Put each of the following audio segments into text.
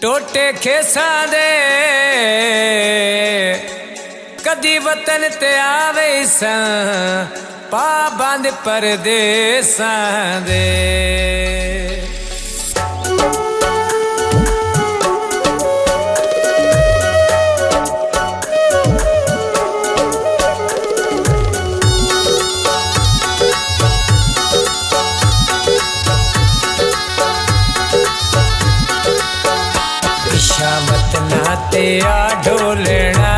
टोटे खेसा दे कदी वतन ते आवे सा पाबंद परदेसां दे। शामत नाते आ ढोलना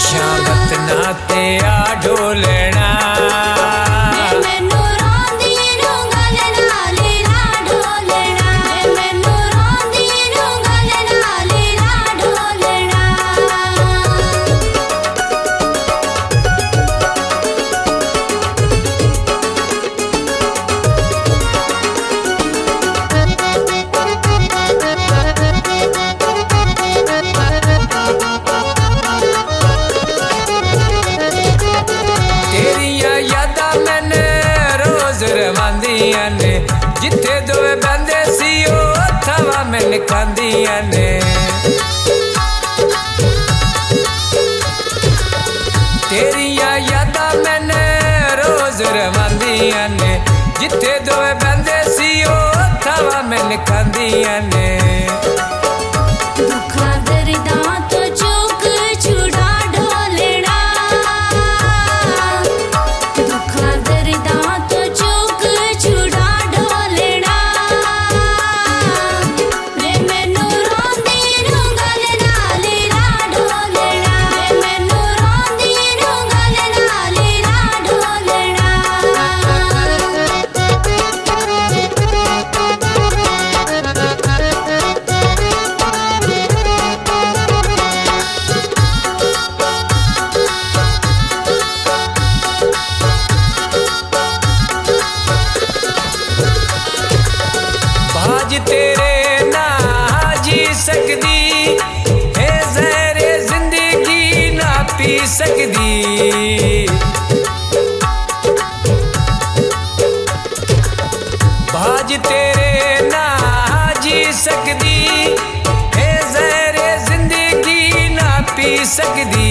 शामत नाते आ ढोलना ने जिथे दोवे बंदे सी थवा मिल खांदिया ने। तेरिया यादा मैंने रोज रवांदिया ने जिथे दोवे बंदे सी थवा मिल खांदिया ने। तेरे ना जी सकदी है ज़हरे जिंदगी ना पी सकदी। भाज तेरे ना जी सकदी है ज़हरे जिंदगी ना पी सकदी।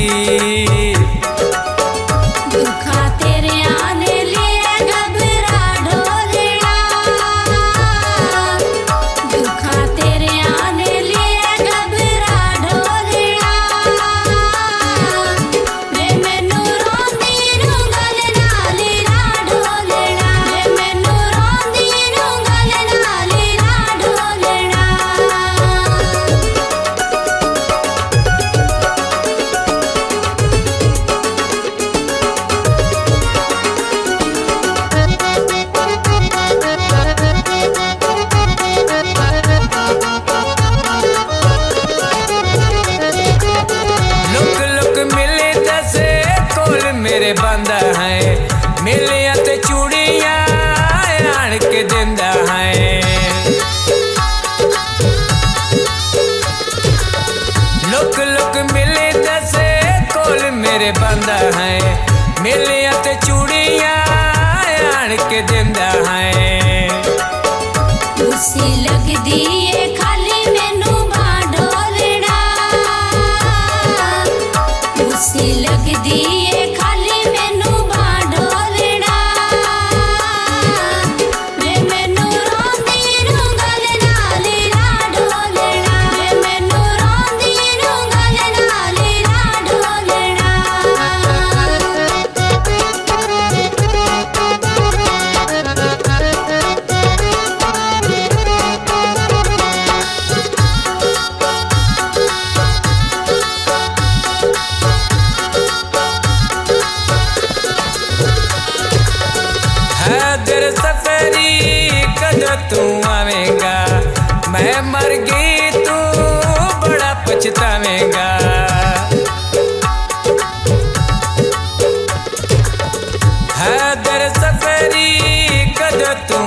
मेरे बंदा है मिलिया ते चूड़ियां आन के दिंदा है। लुक लुक मिले दसे कोल मेरे बंदा है मिलिया ते चूड़ियां आन के दिंदा है। उसी लगदी है खाली मैनू बांढोलना उसी लगदी है हैदर सफरी कद तू आवेगा मैं मर गई तू बड़ा पछतावेगा। हैदर सफरी कद तू